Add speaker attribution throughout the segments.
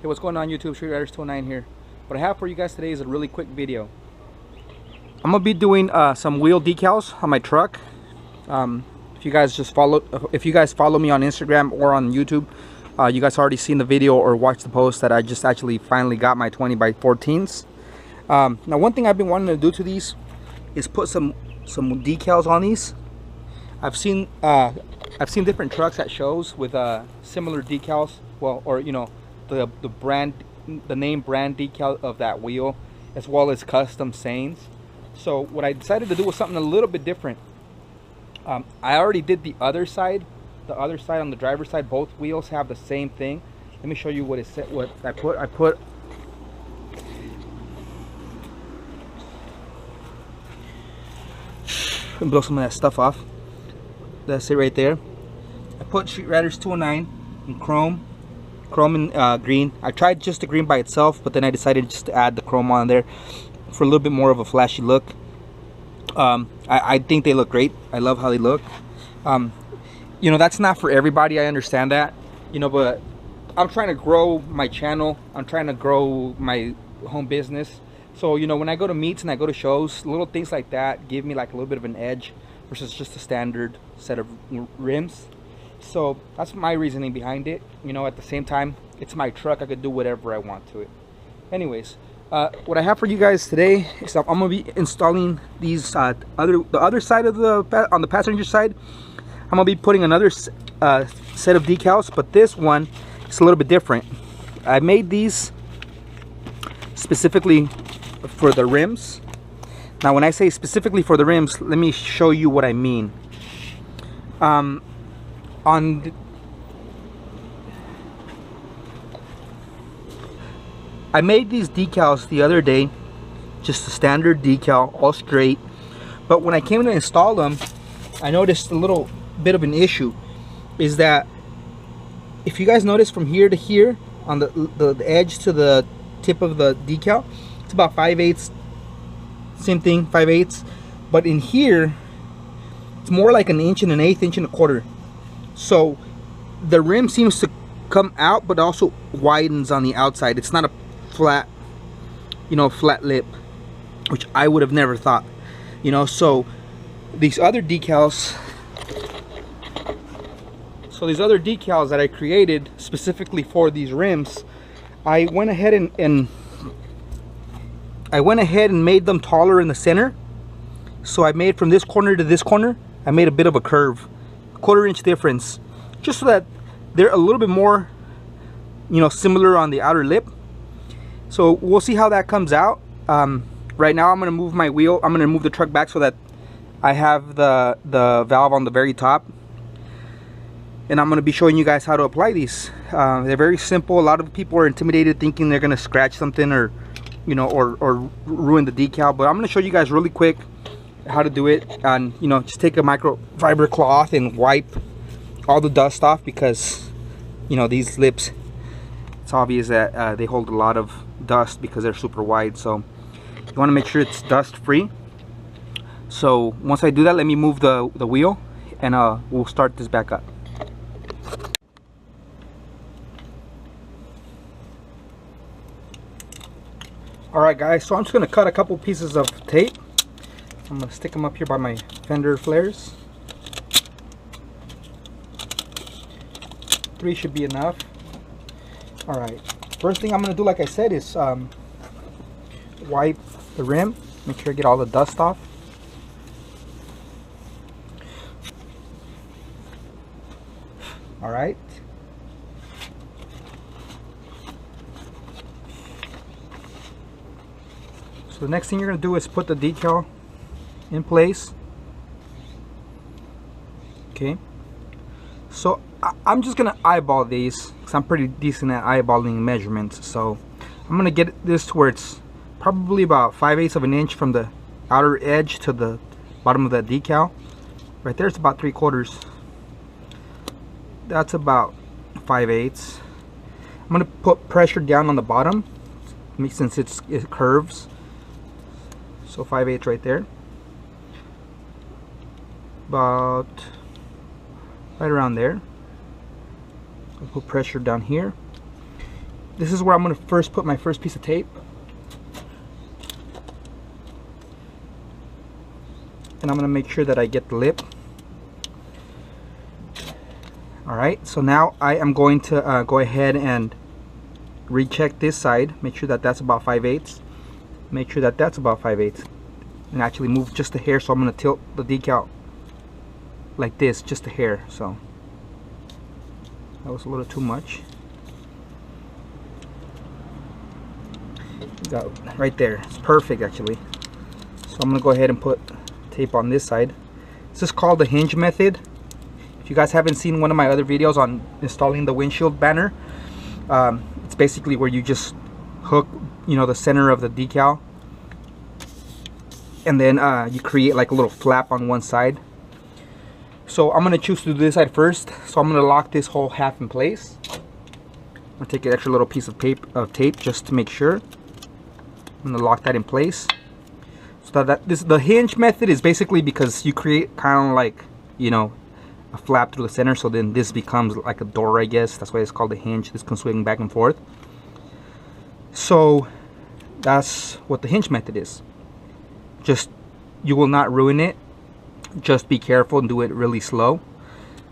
Speaker 1: Hey, what's going on YouTube? Street Riders 209 here. What I have for you guys today is a really quick video. I'm gonna be doing some wheel decals on my truck. If you guys follow me on Instagram or on YouTube, you guys already seen the video or watched the post that I just actually finally got my 20x14s. Now, one thing I've been wanting to do to these is put some decals on these. I've seen different trucks at shows with similar decals. Well, or you know, the name brand decal of that wheel, as well as custom sayings. So what I decided to do was something a little bit different. I already did the other side. The other side, on the driver's side, both wheels have the same thing. Let me show you what it said. What I put. And blow some of that stuff off. That's it right there. I put Street Riders 209 in chrome and green. I tried just the green by itself, but then I decided just to add the chrome on there for a little bit more of a flashy look. I think they look great. I love how they look. You know, that's not for everybody, I understand that, you know, but I'm trying to grow my channel. I'm trying to grow my home business. So, you know, when I go to meets and I go to shows, little things like that give me like a little bit of an edge versus just a standard set of rims. So that's my reasoning behind it. You know, at the same time, it's my truck. I could do whatever I want to it. Anyways, what I have for you guys today is I'm gonna be installing these the other side of on the passenger side. I'm gonna be putting another set of decals, but this one is a little bit different. I made these specifically for the rims. Now, when I say specifically for the rims, let me show you what I mean. I made these decals the other day, just a standard decal, all straight. But when I came to install them, I noticed a little bit of an issue. Is that if you guys notice from here to here, on the edge to the tip of the decal, it's about 5/8. Same thing, 5/8. But in here, it's more like 1 1/8 inch, 1/4. So the rim seems to come out, but also widens on the outside. It's not a flat, you know, flat lip, which I would have never thought, you know. So these other decals that I created specifically for these rims, I went ahead and made them taller in the center. So I made from this corner to this corner, I made a bit of a curve, 1/4 inch difference, just so that they're a little bit more, you know, similar on the outer lip. So we'll see how that comes out. Right now I'm going to move my wheel. I'm going to move the truck back so that I have the valve on the very top. And I'm going to be showing you guys how to apply these. They're very simple. A lot of people are intimidated thinking they're going to scratch something or, you know, or ruin the decal. But I'm going to show you guys really quick how to do it. And, you know, just take a microfiber cloth and wipe all the dust off, because, you know, these lips, it's obvious that they hold a lot of dust because they're super wide. So you want to make sure it's dust free. So once I do that, let me move the wheel and we'll start this back up. Alright guys, so I'm just going to cut a couple pieces of tape. I'm going to stick them up here by my fender flares. 3 should be enough. Alright, first thing I'm going to do, like I said, is wipe the rim. Make sure I get all the dust off. Alright. So the next thing you're going to do is put the decal in place. Okay. So I'm just going to eyeball these, because I'm pretty decent at eyeballing measurements. So I'm going to get this to where it's probably about 5/8 of an inch from the outer edge to the bottom of that decal. Right there, it's about 3/4. That's about 5/8. I'm going to put pressure down on the bottom since it curves. So 5/8 right there. About right around there. I'll put pressure down here. this is where I'm going to first put my first piece of tape. And I'm going to make sure that I get the lip. Alright, so now I am going to go ahead and recheck this side. Make sure that that's about 5/8. Make sure that that's about 5/8. And actually move just a hair, so I'm going to tilt the decal like this, just a hair. So that was a little too much. Got right there. It's perfect actually. So I'm going to go ahead and put tape on this side. This is called the hinge method. If you guys haven't seen one of my other videos on installing the windshield banner, it's basically where you just hook, you know, the center of the decal, and then you create like a little flap on one side. So I'm going to choose to do this side first. So I'm going to lock this whole half in place. I'm going to take an extra little piece of tape just to make sure. I'm going to lock that in place. So the hinge method is basically because you create kind of like, you know, a flap through the center, so then this becomes like a door, I guess. That's why it's called a hinge. This can swing back and forth. So that's what the hinge method is. Just, you will not ruin it. Just be careful and do it really slow.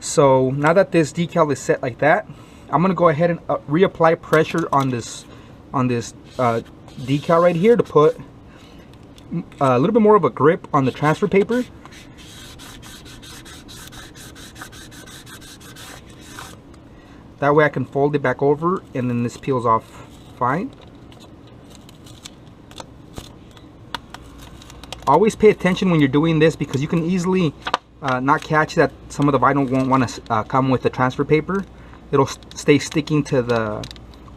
Speaker 1: So now that this decal is set like that, I'm gonna go ahead and reapply pressure on this decal right here to put a little bit more of a grip on the transfer paper. That way I can fold it back over and then this peels off fine. Always pay attention when you're doing this, because you can easily not catch that some of the vinyl won't want to come with the transfer paper. It'll stay sticking to the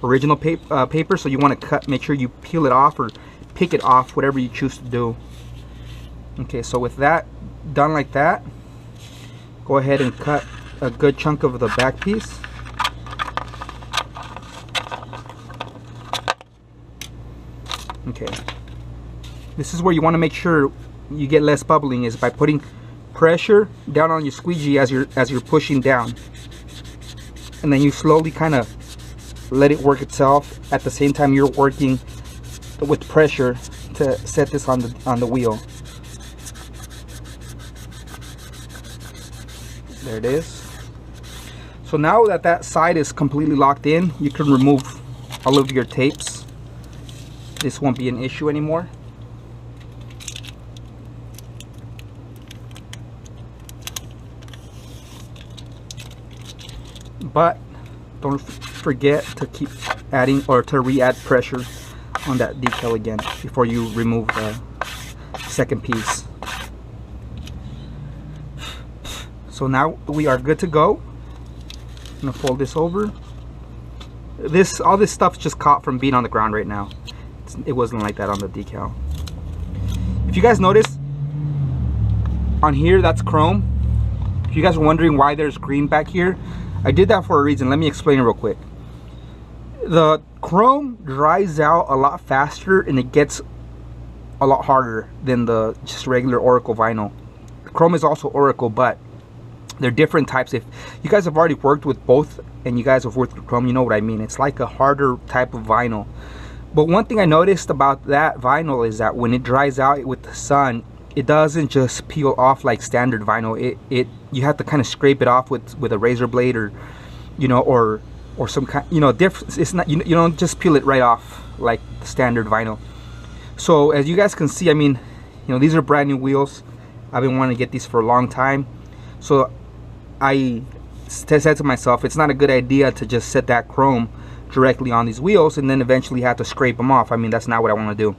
Speaker 1: original paper, so you want to make sure you peel it off or pick it off, whatever you choose to do. Okay, so with that done like that, go ahead and cut a good chunk of the back piece. Okay, this is where you want to make sure you get less bubbling, is by putting pressure down on your squeegee as you're pushing down, and then you slowly kind of let it work itself at the same time you're working with pressure to set this on the wheel. There it is. So now that that side is completely locked in, you can remove all of your tapes. This won't be an issue anymore. But don't forget to keep adding, or to re-add pressure on that decal again before you remove the second piece. So now we are good to go. I'm gonna fold this over. All this stuff's just caught from being on the ground right now. It wasn't like that on the decal. If you guys notice on here, that's chrome. If you guys are wondering why there's green back here, I did that for a reason. Let me explain it real quick. The chrome dries out a lot faster and it gets a lot harder than the just regular Oracle vinyl. The chrome is also Oracle, but they're different types. If you guys have already worked with both and you guys have worked with chrome, you know what I mean. It's like a harder type of vinyl. But one thing I noticed about that vinyl is that when it dries out with the sun, it doesn't just peel off like standard vinyl. You have to kind of scrape it off with a razor blade, or you know, or some kind, you know, different. It's not, you don't just peel it right off like the standard vinyl. So as you guys can see, I mean, you know, these are brand new wheels. I've been wanting to get these for a long time. So I said to myself, it's not a good idea to just set that chrome directly on these wheels and then eventually have to scrape them off. I mean, that's not what I want to do.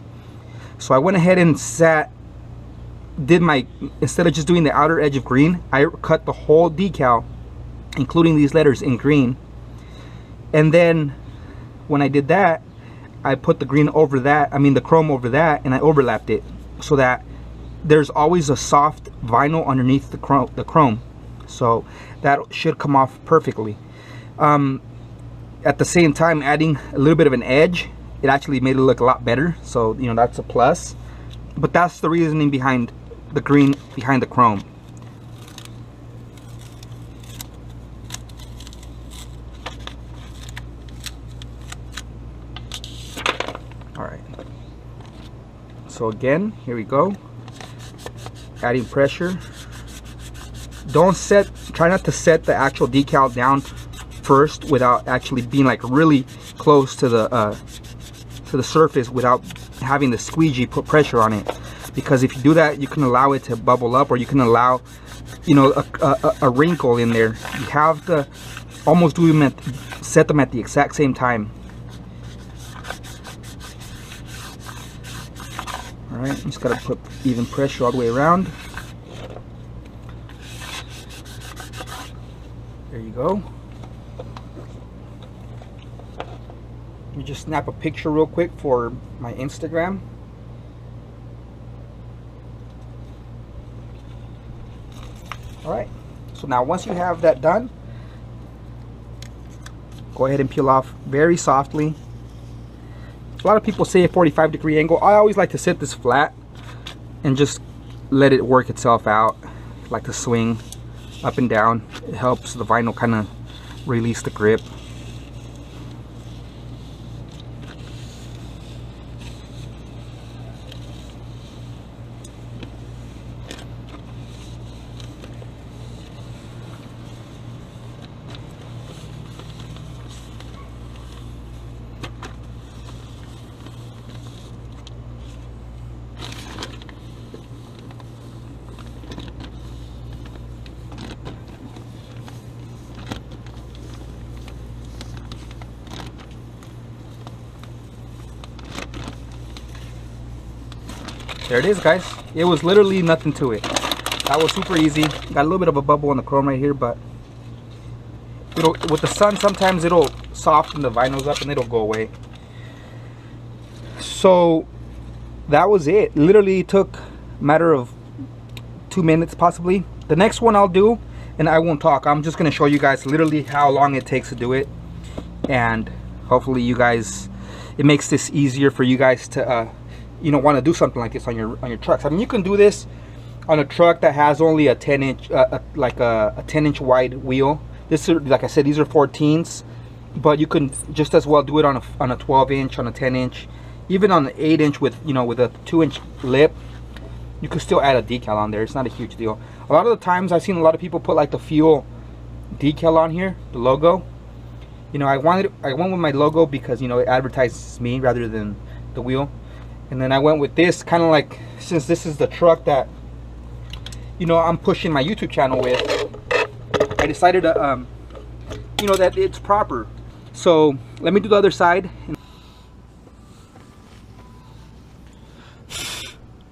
Speaker 1: So I went ahead and instead of just doing the outer edge of green, I cut the whole decal, including these letters, in green. And then when I did that, I put the green over that, I mean the chrome over that, and I overlapped it so that there's always a soft vinyl underneath the chrome. So that should come off perfectly. At the same time, adding a little bit of an edge, it actually made it look a lot better. So, you know, that's a plus. But that's the reasoning behind the green behind the chrome. So again, here we go. Adding pressure. Try not to set the actual decal down first without actually being like really close to the surface without having the squeegee put pressure on it, because if you do that, you can allow it to bubble up, or you can allow, you know, a wrinkle in there. You have to almost do them set them at the exact same time. All right, just gotta put even pressure all the way around. There you go. Let me just snap a picture real quick for my Instagram. All right, so now once you have that done, go ahead and peel off very softly. A lot of people say a 45-degree angle. I always like to sit this flat and just let it work itself out. I like to swing up and down. It helps the vinyl kind of release the grip. There it is, guys. It was literally nothing to it. That was super easy. Got a little bit of a bubble on the chrome right here, but with the sun, sometimes it'll soften the vinyls up and it'll go away. So that was it. Literally took a matter of 2 minutes possibly. The next one I'll do, and I won't talk, I'm just gonna show you guys literally how long it takes to do it, and hopefully you guys, it makes this easier for you guys to you know, want to do something like this on your trucks. I mean, you can do this on a truck that has only a 10-inch like a 10-inch wide wheel. This is, like I said, these are 14s, but you can just as well do it on a 12-inch, on a 10-inch, even on an 8-inch with, you know, with a 2-inch lip. You can still add a decal on there. It's not a huge deal. A lot of the times I've seen a lot of people put like the fuel decal on here, the logo. You know, I went with my logo because, you know, it advertises me rather than the wheel. And then I went with this, kind of like, since this is the truck that, you know, I'm pushing my YouTube channel with, I decided to, you know, that it's proper. So let me do the other side.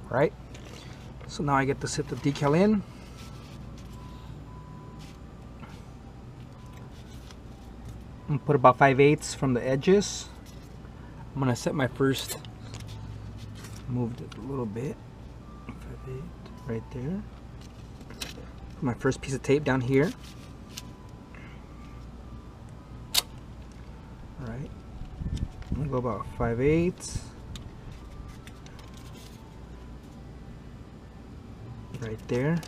Speaker 1: Right. So now I get to sit the decal in. I'm gonna put about 5/8 from the edges. I'm gonna set my first. Moved it a little bit, 5/8 right there. Put my first piece of tape down here. All right, I'm gonna go about 5/8 right there.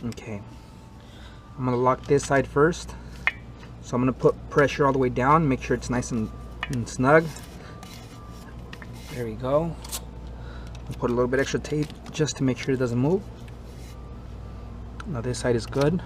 Speaker 1: Okay, I'm gonna lock this side first. So I'm going to put pressure all the way down, make sure it's nice and snug. There we go. I'll put a little bit extra tape just to make sure it doesn't move. Now this side is good.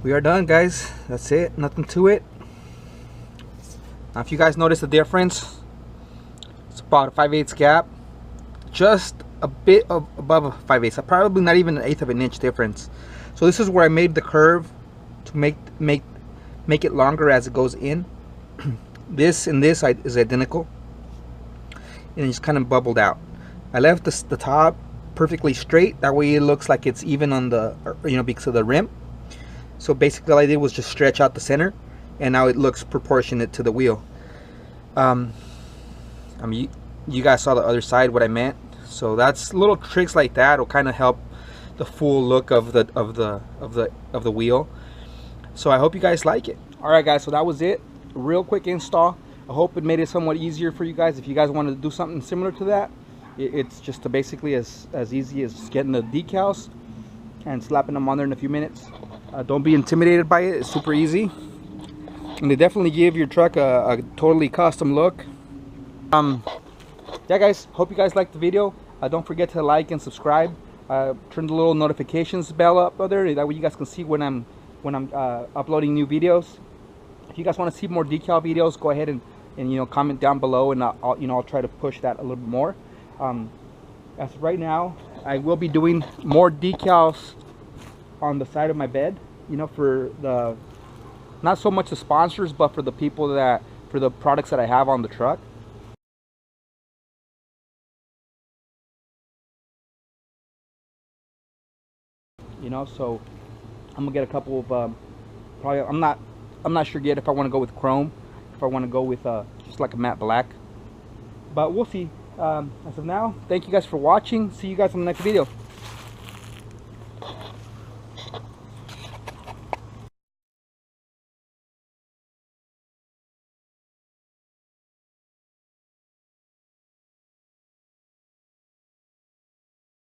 Speaker 1: We are done, guys. That's it. Nothing to it. Now, if you guys notice the difference, it's about a 5/8 gap, just a bit above a 5/8. Probably not even an eighth of an inch difference. So this is where I made the curve to make it longer as it goes in. This and this is identical, and it just kind of bubbled out. I left the top perfectly straight. That way it looks like it's even on the, you know, because of the rim. So basically all I did was just stretch out the center, and now it looks proportionate to the wheel. I mean, you guys saw the other side, what I meant. So that's little tricks like that will kind of help the full look of the wheel. So I hope you guys like it. All right, guys, so that was it. A real quick install. I hope it made it somewhat easier for you guys. If you guys wanted to do something similar to that, it's just basically as easy as getting the decals and slapping them on there in a few minutes. Don't be intimidated by it. It's super easy, and they definitely give your truck a totally custom look. Yeah, guys, hope you guys liked the video. Don't forget to like and subscribe. Turn the little notifications bell up there. That way you guys can see when I'm uploading new videos. If you guys want to see more decal videos, go ahead and you know, comment down below, and I'll try to push that a little bit more. As of right now, I will be doing more decals on the side of my bed, you know, for the, not so much the sponsors, but for the people that, for the products that I have on the truck. You know, so I'm gonna get a couple of probably, I'm not sure yet if I want to go with chrome, if I want to go with just like a matte black, but we'll see. As of now, thank you guys for watching. See you guys in the next video.